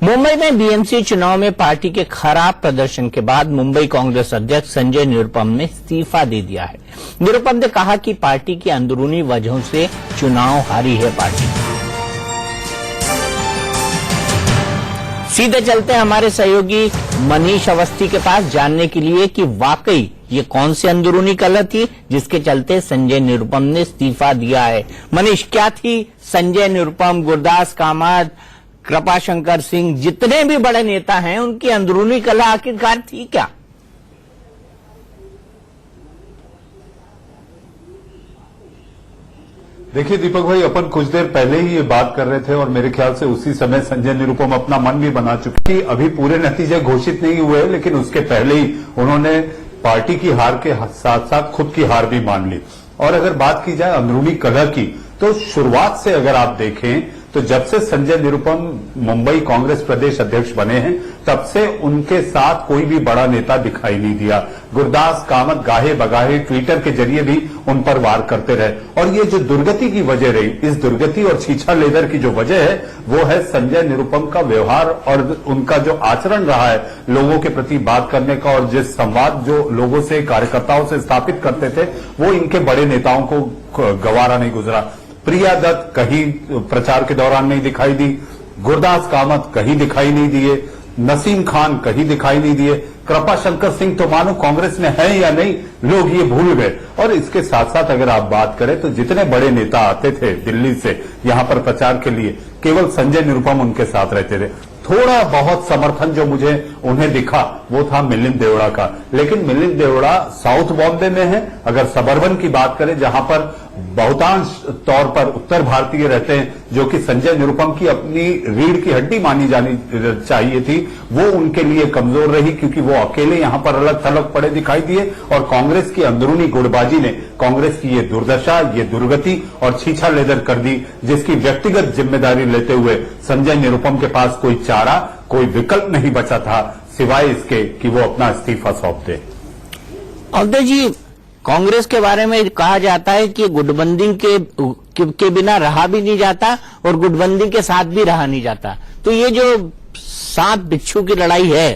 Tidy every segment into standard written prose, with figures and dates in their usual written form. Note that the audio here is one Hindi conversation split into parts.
मुंबई में बीएमसी चुनाव में पार्टी के खराब प्रदर्शन के बाद मुंबई कांग्रेस अध्यक्ष संजय निरुपम ने इस्तीफा दे दिया है। निरुपम ने कहा कि पार्टी की अंदरूनी वजहों से चुनाव हारी है पार्टी। सीधे चलते हैं हमारे सहयोगी मनीष अवस्थी के पास जानने के लिए कि वाकई ये कौन सी अंदरूनी कलह थी जिसके चलते संजय निरुपम ने इस्तीफा दिया है। मनीष, क्या थी संजय निरुपम, गुरदास कामत, कृपाशंकर सिंह, जितने भी बड़े नेता हैं उनकी अंदरूनी कलह आखिरकार थी क्या? देखिए दीपक भाई, अपन कुछ देर पहले ही ये बात कर रहे थे और मेरे ख्याल से उसी समय संजय निरुपम अपना मन भी बना चुकी। अभी पूरे नतीजे घोषित नहीं हुए, लेकिन उसके पहले ही उन्होंने पार्टी की हार के साथ साथ खुद की हार भी मान ली। और अगर बात की जाए अंदरूनी कलह की, तो शुरुआत से अगर आप देखें तो जब से संजय निरुपम मुंबई कांग्रेस प्रदेश अध्यक्ष बने हैं तब से उनके साथ कोई भी बड़ा नेता दिखाई नहीं दिया। गुरदास कामत गाहे बगाहे ट्विटर के जरिए भी उन पर वार करते रहे। और ये जो दुर्गति की वजह रही, इस दुर्गति और छीछा लेदर की जो वजह है वो है संजय निरुपम का व्यवहार और उनका जो आचरण रहा है लोगों के प्रति बात करने का, और जिस संवाद जो लोगों से, कार्यकर्ताओं से स्थापित करते थे वो इनके बड़े नेताओं को गवारा नहीं गुजरा। प्रिया दत्त कहीं प्रचार के दौरान नहीं दिखाई दी, गुरदास कामत कहीं दिखाई नहीं दिए, नसीम खान कहीं दिखाई नहीं दिए, कृपाशंकर सिंह तो मानो कांग्रेस में है या नहीं लोग ये भूल गए। और इसके साथ साथ अगर आप बात करें तो जितने बड़े नेता आते थे दिल्ली से यहां पर प्रचार के लिए, केवल संजय निरुपम उनके साथ रहते थे। थोड़ा बहुत समर्थन जो मुझे उन्हें दिखा वो था मिलिंद देवड़ा का, लेकिन मिलिंद देवड़ा साउथ बॉम्बे में है। अगर सबर्बन की बात करें जहां पर बहुतांश तौर पर उत्तर भारतीय रहते हैं, जो कि संजय निरुपम की अपनी रीढ़ की हड्डी मानी जानी चाहिए थी, वो उनके लिए कमजोर रही क्योंकि वो अकेले यहां पर अलग थलग पड़े दिखाई दिए। और कांग्रेस की अंदरूनी गुटबाजी ने कांग्रेस की ये दुर्दशा, ये दुर्गति और छीछा लेदर कर दी, जिसकी व्यक्तिगत जिम्मेदारी लेते हुए संजय निरुपम के पास कोई चारा, कोई विकल्प नहीं बचा था सिवाय इसके कि वो अपना इस्तीफा सौंप दे। अवधेश जी, कांग्रेस के बारे में कहा जाता है कि गुटबंदी के बिना रहा भी नहीं जाता और गुटबंदी के साथ भी रहा नहीं जाता। तो ये जो सांप बिच्छू की लड़ाई है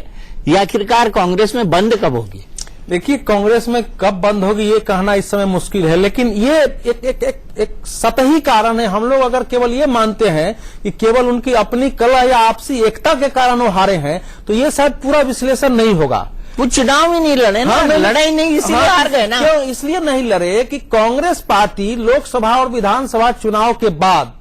ये आखिरकार कांग्रेस में बंद कब होगी? देखिए, कांग्रेस में कब बंद होगी ये कहना इस समय मुश्किल है, लेकिन ये एक सतही कारण है। हम लोग अगर केवल ये मानते हैं कि केवल उनकी अपनी कला या आपसी एकता के कारण वो हारे हैं तो ये शायद पूरा विश्लेषण नहीं होगा। वो चुनाव ही नहीं लड़े ना, लड़ाई नहीं, इसीलिए हार गए ना। क्यों इसलिए नहीं लड़े कि कांग्रेस पार्टी लोकसभा और विधानसभा चुनाव के बाद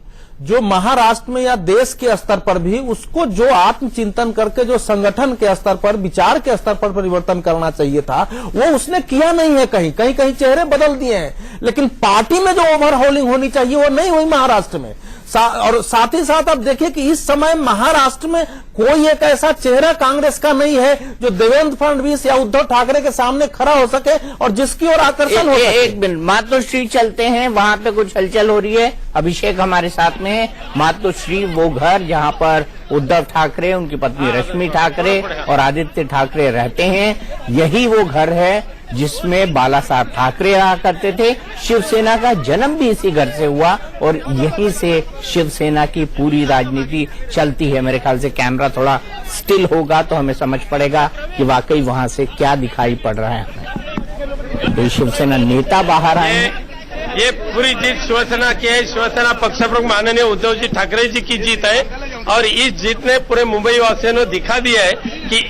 जो महाराष्ट्र में या देश के स्तर पर भी उसको जो आत्मचिंतन करके जो संगठन के स्तर पर, विचार के स्तर पर परिवर्तन करना चाहिए था वो उसने किया नहीं है। कहीं चेहरे बदल दिए हैं, लेकिन पार्टी में जो ओवरहॉलिंग होनी चाहिए वो नहीं हुई महाराष्ट्र में। और साथ ही साथ आप देखिए कि इस समय महाराष्ट्र में कोई एक ऐसा चेहरा कांग्रेस का नहीं है जो देवेंद्र फडणवीस या उद्धव ठाकरे के सामने खड़ा हो सके और जिसकी ओर आकर्षण हो सके। एक मिनट, मातोश्री चलते हैं, वहां पे कुछ हलचल हो रही है। अभिषेक हमारे साथ में है। मातोश्री वो घर जहां पर उद्धव ठाकरे, उनकी पत्नी रश्मि ठाकरे और आदित्य ठाकरे रहते हैं, यही वो घर है जिसमें बाला साहब ठाकरे रहा करते थे। शिवसेना का जन्म भी इसी घर से हुआ और यहीं से शिवसेना की पूरी राजनीति चलती है। मेरे ख्याल से कैमरा थोड़ा स्टिल होगा तो हमें समझ पड़ेगा कि वाकई वहां से क्या दिखाई पड़ रहा है। तो शिवसेना नेता बाहर आए हैं। ये पूरी जीत शिवसेना की है। शिवसेना पक्ष प्रमुख माननीय उद्धव जी ठाकरे जी की जीत है और इस जीत ने पूरे मुंबई वासियों ने दिखा दिया है कि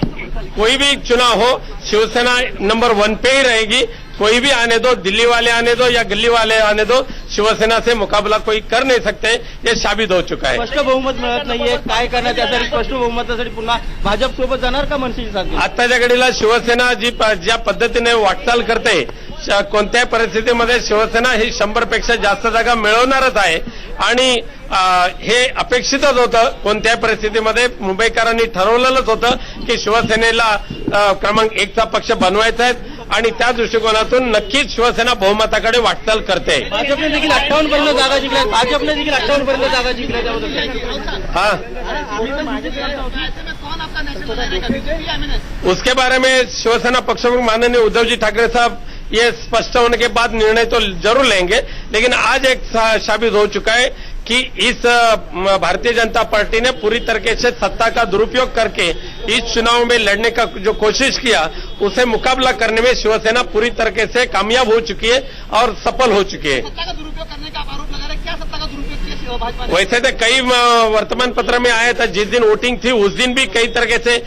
कोई भी चुनाव हो शिवसेना नंबर 1 पे ही रहेगी। कोई भी आने दो, दिल्ली वाले आने दो या गल्ली वाले आने दो, शिवसेना से मुकाबला कोई कर नहीं सकते, ये साबित हो चुका है। स्पष्ट बहुमत मिळत नाहीये, काय करणार त्यासाठी? स्पष्ट बहुमतासाठी पुन्हा भाजप सोबत जाणार का मनसेची साथ? आताच्या घडीला शिवसेना ज्या पद्धतीने वाटचाल करते, कोणत्याही परिस्थितीमध्ये शिवसेना ही 100 पेक्षा जास्त जागा मिळवणारच आहे आणि हे अपेक्षितच होतं। कोणत्याही परिस्थितीमध्ये मुंबईकरांनी ठरवलेलंच होतं की शिवसेनेला क्रमांक 1चा पक्ष बनवायचा आहे आणि त्या दृष्टिकोनातून नक्कीच शिवसेना बहुमताकडे वाटचाल करते। भाजपने देखील 58 पर्यंत जागा जिंकल्या, भाजपने देखील 58 पर्यंत जागा जिंकल्या, हाँ, उसके बारे में शिवसेना पक्ष प्रमुख माननीय उद्धव जी ठाकरे साहब ये स्पष्ट होने के बाद निर्णय तो जरूर लेंगे, लेकिन आज एक साबित हो चुका है कि इस भारतीय जनता पार्टी ने पूरी तरीके से सत्ता का दुरुपयोग करके इस चुनाव में लड़ने का जो कोशिश किया उसे मुकाबला करने में शिवसेना पूरी तरीके से कामयाब हो चुकी है और सफल हो चुकी है। सत्ता का दुरुपयोग करने का आरोप लगा रहे, क्या सत्ता का दुरुपयोग किया भाजपा ने? वैसे तो कई वर्तमान पत्र में आया था, जिस दिन वोटिंग थी उस दिन भी कई तरीके से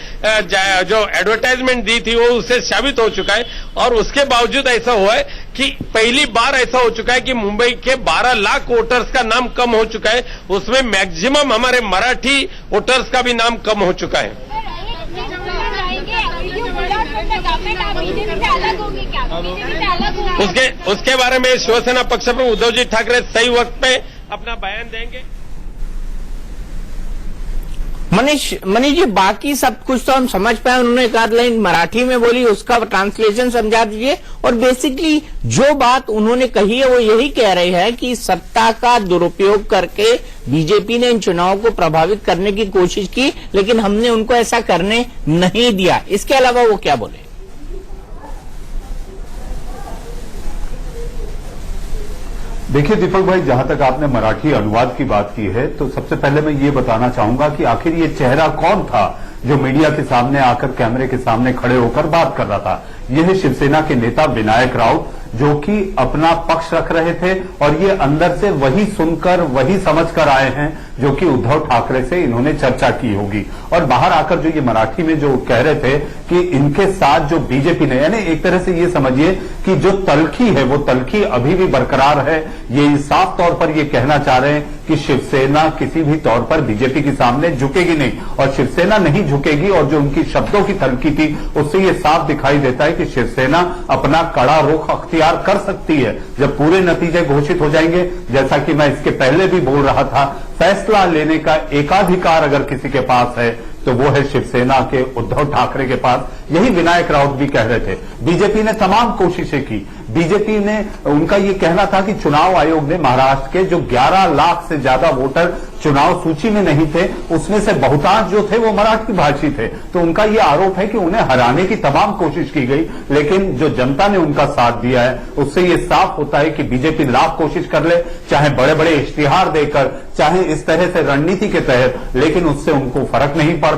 जो एडवर्टाइजमेंट दी थी वो उससे साबित हो चुका है। और उसके बावजूद ऐसा हुआ है कि पहली बार ऐसा हो चुका है कि मुंबई के 12 लाख वोटर्स का नाम कम हो चुका है, उसमें मैक्सिमम हमारे मराठी वोटर्स का भी नाम कम हो चुका है। उसके बारे में शिवसेना पक्ष में उद्धव जी ठाकरे सही वक्त पे अपना बयान देंगे। मनीष जी, बाकी सब कुछ तो हम समझ पाए, उन्होंने एक आध लाइन मराठी में बोली, उसका ट्रांसलेशन समझा दीजिए। और बेसिकली जो बात उन्होंने कही है वो यही कह रहे हैं कि सत्ता का दुरुपयोग करके बीजेपी ने इन चुनावों को प्रभावित करने की कोशिश की, लेकिन हमने उनको ऐसा करने नहीं दिया। इसके अलावा वो क्या बोले? देखिए दीपक भाई, जहां तक आपने मराठी अनुवाद की बात की है तो सबसे पहले मैं ये बताना चाहूंगा कि आखिर ये चेहरा कौन था जो मीडिया के सामने आकर कैमरे के सामने खड़े होकर बात कर रहा था। यह शिवसेना के नेता विनायक राउत, जो कि अपना पक्ष रख रहे थे और ये अंदर से वही सुनकर वही समझकर आए हैं जो कि उद्धव ठाकरे से इन्होंने चर्चा की होगी। और बाहर आकर जो ये मराठी में जो कह रहे थे कि इनके साथ जो बीजेपी ने, यानी एक तरह से ये समझिए कि जो तलखी है वो तलखी अभी भी बरकरार है। ये साफ तौर पर ये कहना चाह रहे हैं कि शिवसेना किसी भी तौर पर बीजेपी के सामने झुकेगी नहीं और शिवसेना नहीं झुकेगी। और जो उनकी शब्दों की तलखी थी उससे ये साफ दिखाई देता है कि शिवसेना अपना कड़ा रुख अख्तियार कर सकती है जब पूरे नतीजे घोषित हो जाएंगे। जैसा कि मैं इसके पहले भी बोल रहा था, फैसला लेने का एकाधिकार अगर किसी के पास है तो वो है शिवसेना के उद्धव ठाकरे के पास। यही विनायक राउत भी कह रहे थे। बीजेपी ने तमाम कोशिशें की। बीजेपी ने, उनका ये कहना था कि चुनाव आयोग ने महाराष्ट्र के जो 11 लाख से ज्यादा वोटर चुनाव सूची में नहीं थे उसमें से बहुतांश जो थे वो मराठी भाषी थे। तो उनका ये आरोप है कि उन्हें हराने की तमाम कोशिश की गई, लेकिन जो जनता ने उनका साथ दिया है उससे ये साफ होता है कि बीजेपी लाख कोशिश कर ले, चाहे बड़े बड़े इश्तिहार देकर, चाहे इस तरह से रणनीति के तहत, लेकिन उससे उनको फर्क नहीं पड़ता।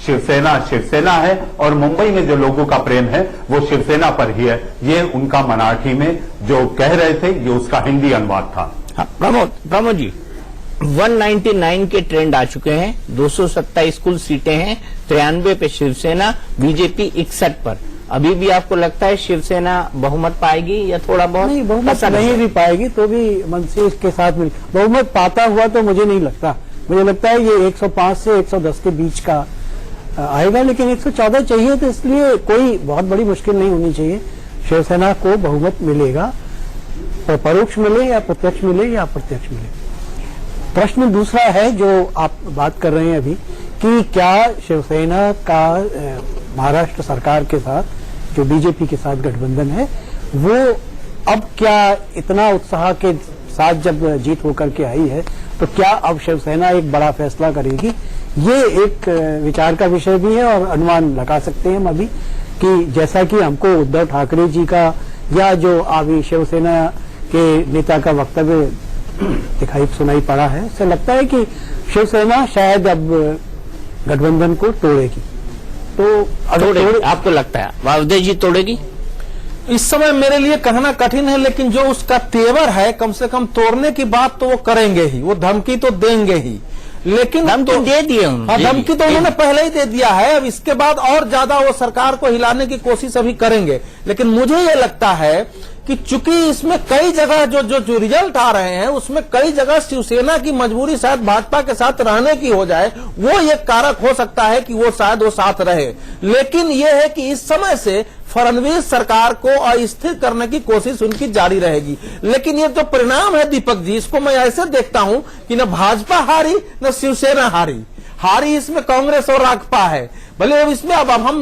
शिवसेना शिवसेना है और मुंबई में जो लोगों का प्रेम है वो शिवसेना पर ही है। ये उनका मराठी में जो कह रहे थे ये उसका हिंदी अनुवाद था। प्रमोद जी, 199 के ट्रेंड आ चुके हैं, 227 कुल सीटें हैं, 93 पे शिवसेना, बीजेपी 61 पर। अभी भी आपको लगता है शिवसेना बहुमत पाएगी या थोड़ा बहुत? नहीं, बहुमत नहीं भी पाएगी तो भी मनसे के साथ मिल बहुमत पाता हुआ तो मुझे नहीं लगता। मुझे लगता है ये 105 से 110 के बीच का आएगा, लेकिन 114 चाहिए तो इसलिए कोई बहुत बड़ी मुश्किल नहीं होनी चाहिए। शिवसेना को बहुमत मिलेगा, परोक्ष मिले या प्रत्यक्ष मिले या अप्रत्यक्ष मिले। प्रश्न दूसरा है जो आप बात कर रहे हैं अभी कि क्या शिवसेना का महाराष्ट्र सरकार के साथ जो बीजेपी के साथ गठबंधन है वो अब क्या इतना उत्साह के साथ जब जीत होकर के आई है तो क्या अब शिवसेना एक बड़ा फैसला करेगी? ये एक विचार का विषय भी है और अनुमान लगा सकते हैं हम अभी कि जैसा कि हमको उद्धव ठाकरे जी का या जो अभी शिवसेना के नेता का वक्तव्य दिखाई सुनाई पड़ा है, इससे लगता है कि शिवसेना शायद अब गठबंधन को तोड़ेगी। तो अगर आपको लगता है वासुदेव जी तोड़ेगी? इस समय मेरे लिए कहना कठिन है, लेकिन जो उसका तेवर है कम से कम तोड़ने की बात तो वो करेंगे ही, वो धमकी तो देंगे ही। लेकिन धमकी दे दिए उन्होंने। धमकी तो उन्होंने पहले ही दे दिया है। अब इसके बाद और ज्यादा वो सरकार को हिलाने की कोशिश अभी करेंगे। लेकिन मुझे ये लगता है कि चूंकि इसमें कई जगह जो रिजल्ट आ रहे हैं उसमें कई जगह शिवसेना की मजबूरी शायद भाजपा के साथ रहने की हो जाए, वो एक कारक हो सकता है कि वो शायद वो साथ रहे। लेकिन ये है कि इस समय से फडणवीस सरकार को अस्थिर करने की कोशिश उनकी जारी रहेगी। लेकिन ये जो परिणाम है दीपक जी, इसको मैं ऐसे देखता हूं कि न भाजपा हारी न शिवसेना हारी इसमें कांग्रेस और राकपा है। भले अब इसमें अब हम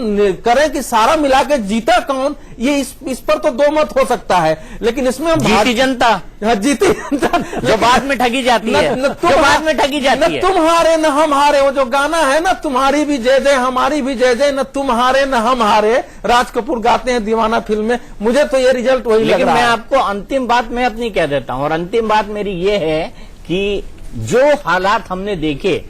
करें कि सारा मिला के जीता कौन, ये इस पर तो दो मत हो सकता है। लेकिन इसमें हम जीती जनता, जीती जनता जो बाद में ठगी जाती है, जो बाद में ठगी जाती है। तुम हारे न हम हारे, वो जो गाना है ना, तुम्हारी भी जय जय हमारी भी जय जय, न तुम हारे न हम हारे, राज कपूर गाते हैं दीवाना फिल्म में। मुझे तो ये रिजल्ट वही लग रहा है। मैं आपको अंतिम बात मैं अपनी कह देता हूं, और अंतिम बात मेरी ये है कि जो हालात हमने देखे,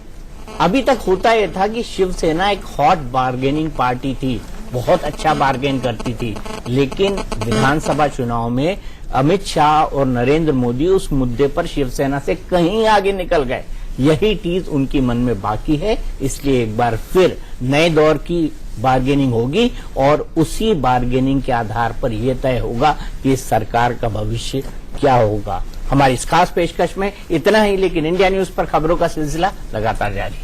अभी तक होता यह था कि शिवसेना एक हॉट बार्गेनिंग पार्टी थी, बहुत अच्छा बार्गेन करती थी, लेकिन विधानसभा चुनाव में अमित शाह और नरेंद्र मोदी उस मुद्दे पर शिवसेना से कहीं आगे निकल गए। यही चीज उनकी मन में बाकी है, इसलिए एक बार फिर नए दौर की बार्गेनिंग होगी और उसी बार्गेनिंग के आधार पर यह तय होगा कि इस सरकार का भविष्य क्या होगा। हमारी इस खास पेशकश में इतना ही, लेकिन इंडिया न्यूज पर खबरों का सिलसिला लगातार जारी है।